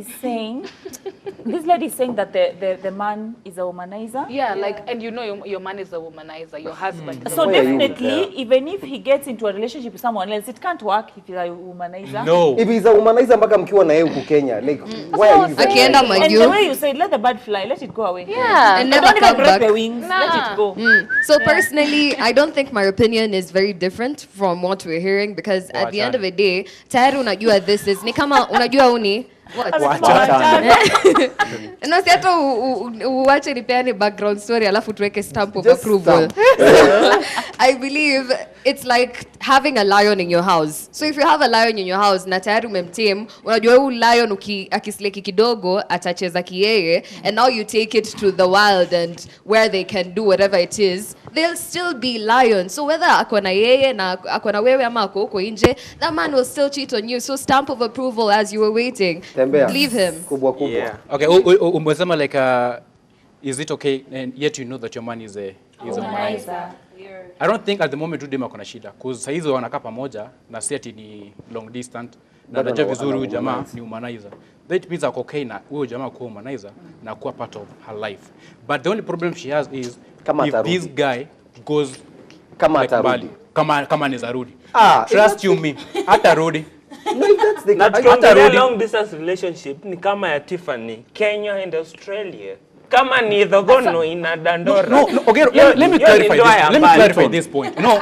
is saying that the man is a womanizer. Yeah, like, and you know your man is a womanizer, your husband is a So Why are you definitely, there? even if he gets into a relationship with someone else, it can't work if he's a womanizer. No. If he's a womanizer mpaka mkiwa na yeye huku Kenya, like why are you there? Akienda And the Magyu. way you said, let the bird fly, let it go away. Yeah. And Don't never even come break back. the wings, let it go. So personally, I don't think my opinion is very different from what we're hearing because at the end of the day, tayari unajua this is ni kama unajua uni what? No, si hata uache nipeane background story alafu tuweke stamp of Just approval. stamp. I believe it's like having a lion in your house. So if you have a lion in your house na tayari umemtame, unajua huyu lion akisleki kidogo atacheza kiyeye and now you take it to the wild and where they can do whatever it is, they'll still be lions. So whether akona yeye na akona wewe ama ako huko nje, that man will still cheat on you. So stamp of approval as you were waiting. Tembea. Leave him. Kubwa kubwa. Yeah. Okay, umesema like is it okay and yet you know that your man is a womanizer? I don't think at the moment tu dem akona shida because saizi wanakaa pamoja na si ati ni long distance na najua vizuri huyu jamaa ni humanizer. That means ako okay na huyu jamaa kuwa humanizer na kuwa part of her life. But the only problem she has is if this guy goes kama atarudi. Kama nizarudi. Trust you me. Atarudi. No, that's the not long distance relationship ni kama ya Tiffany, Kenya and Australia. Kama ni Dhogono ina Dandora. No, okay, let me clarify this point. No.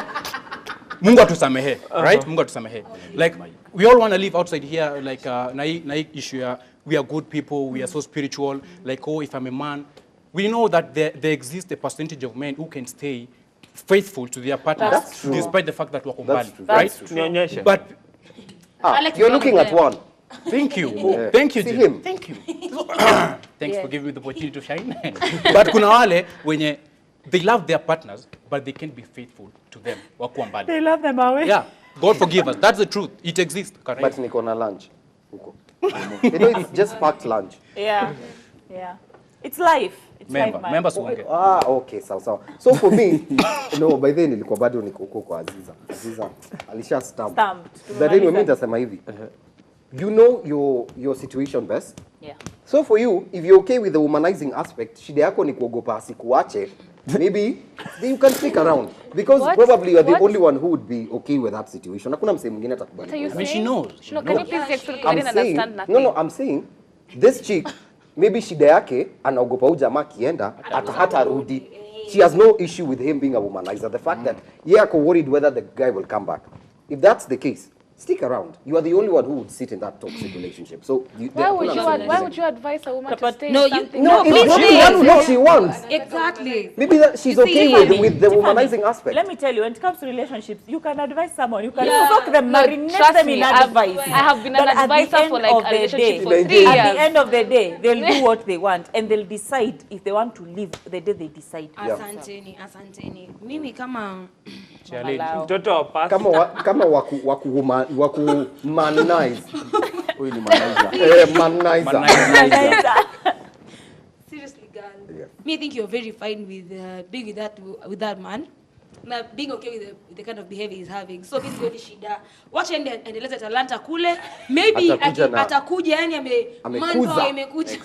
Mungu atusamehe, right? Mungu atusamehe. Like we all want to live outside here like na issue we are good people, we are so spiritual, like if I'm a man, we know that there exists a percentage of men who can stay faithful to their partners despite the fact that wako mbali, right? But you're looking at one. Thank you. Thank you. Thank you. Thanks for giving me the opportunity to shine. But kuna wale wenye they love their partners but they can't be faithful to them. Wako mbali. They love them away. Yeah. God forgive us. That's the truth. It exists. Correct? But niko na lunch huko. You know, it's just packed lunch. Yeah. It's life. It's life, man. Members wonge. Okay, sawa. So for me, no, by then nilikuwa bado niko huko kwa Aziza. Aziza alisha stamp. But then mimi nitasema hivi. You know your situation best. Yeah. So for you, if you're okay with the womanizing aspect, shida yako ni kuogopa asikuache. Maybe you can stick around because probably you are the only one who would be okay with that situation. Hakuna msee mwingine atakubali. I mean, she knows. No, can you please explain? I didn't understand nothing. No, I'm saying this chick, maybe shida yake anaogopa huyu jamaa kienda hata rudi. She has no issue with him being a womanizer. The fact that ako worried whether the guy will come back. If that's the case, stick around. You are the only one who would sit in that toxic relationship. So why would you advise a woman to stay in something? She wants. Exactly. Maybe that she's okay with the womanizing aspect. Let me tell you, when it comes to relationships, you can advise someone. You can soak them, marinate them in advice. I have been an advisor for like a relationship for 3 years. At the end of the day, they'll do what they want and they'll decide if they want to live the day they decide. Asanteni. Mimi kama mtoto wa pasta kama waku manize. Huyu ni manizer. seriously, girl. Me, I think you're very fine with being with that man. Na being okay with the kind of behavior he's having. So this is shida. Watch endeleza talanta kule. Maybe atakuja yani amekuja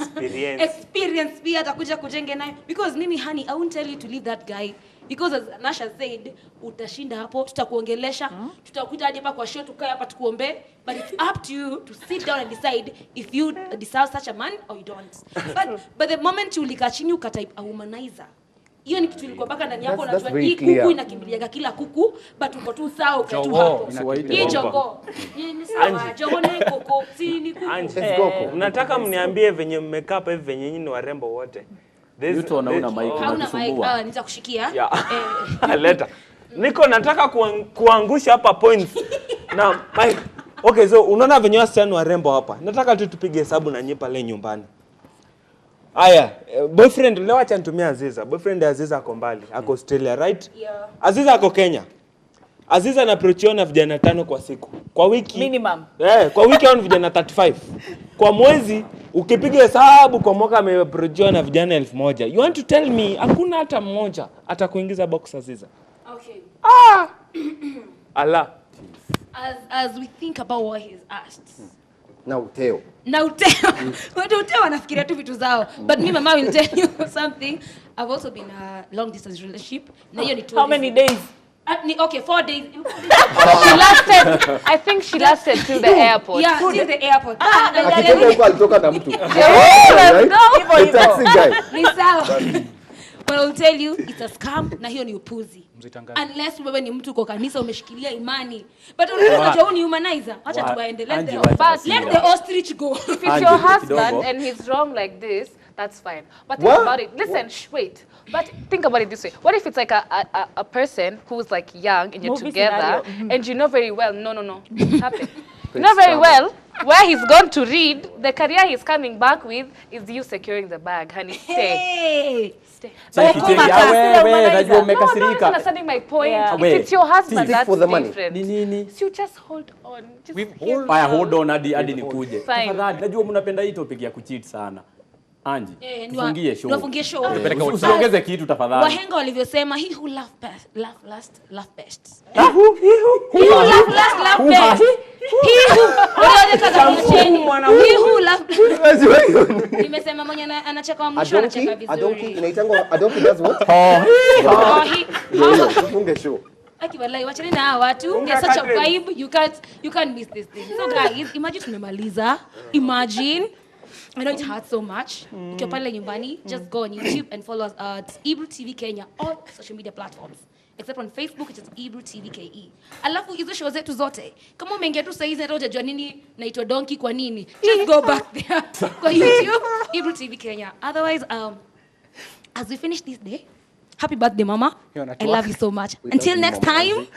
experience pia atakuja kujenge nayo because mimi honey, I won't tell you to leave that guy because as Nasha said utashinda hapo, tutakuongelesha, tutakuja hadi hapa kwa show tukae hapa tukuombe, but it's up to you to sit down and decide if you deserve such a man or you don't. But the moment you lika chini ukatype a womanizer, hiyo ni kitu ilikuwa baka ndani yako, unajua hii kuku inakimbiliaga kila kuku but uko tu sawa ukatu hapo. Hii jogo. Ni sawa, jogo ni koko, si ni kuku. Unataka mniambie venye mmekaa hapa hivi venye nyinyi ni warembo wote. Mtu anaona mic unasumbua. Nitakushikia. Leta. Niko nataka kuangusha hapa points. Na Mike. Okay, so unaona venye wasichana warembo hapa. Nataka tu tupige hesabu na nyinyi pale nyumbani. Aya, boyfriend leo acha nitumie Aziza. Boyfriend Aziza ako mbali, ako Australia, right? Yeah. Aziza ako Kenya. Aziza anaprochiwa na vijana 5 kwa siku. Kwa wiki minimum. Kwa wiki au vijana 35. Kwa mwezi ukipiga hesabu kwa mwaka ameprochiwa na vijana 1000. You want to tell me hakuna hata mmoja atakuingiza box Aziza? Okay. Allah. As we think about what he's asked. Now Teo. Watu Teo wanafikiria tu vitu zao. But me mama will tell you something. I've also been a long distance relationship. Na hiyo ni How many days? Okay, 4 days. I think she lasted till the airport. Yeah, till the airport. Akitoka huko alitoka na mtu. Hivyo. Taxi guy. Ni sawa. But I'll tell you, it's a scam na hiyo ni upuzi. Unless wewe ni mtu kwa kanisa umeshikilia imani. But unajua ni humanizer. Acha tuwaendelee. Let the ostrich go. If it's your husband and he's wrong like this, that's fine. But think about it. Listen, wait. But think about it this way. What if it's like a person who's like young and you're together and you know very well, no, happen. You know very well where he's gone to read, the career he's coming back with is you securing the bag. Honey, stay. Najua umekasirika. Understanding my point. If it's your husband, that's different. Nini? So you just hold on. Hold on hadi nikuje. Tafadhali, najua mnapenda hii topic ya kucheat sana. Anji, tufungie show. Usiongeze kitu tafadhali. Wahenga walivyosema, he who laugh last, laugh best. Who laugh last, laugh best. He who laugh. Nimesema mwenye anacheka wa mwisho anacheka vizuri. A donkey inaitangwa a donkey does what? Funge show. Akiwalai wacheni na watu. There's such a vibe. You can't miss this thing. So guys, imagine tumemaliza. Imagine. I know it hurts so much. Ukiwa pale nyumbani, just go on YouTube and follow us at Ebru TV Kenya, all social media platforms. Except on Facebook, it's Ebru TV KE. Alafu hizo show zetu zote. Kama umeingia tu saizi hata hujajua nini naitwa Donkey kwa nini, just go back there kwa YouTube, Ebru TV Kenya. Otherwise, as we finish this day, happy birthday, Mama. I love you so much. Until next time.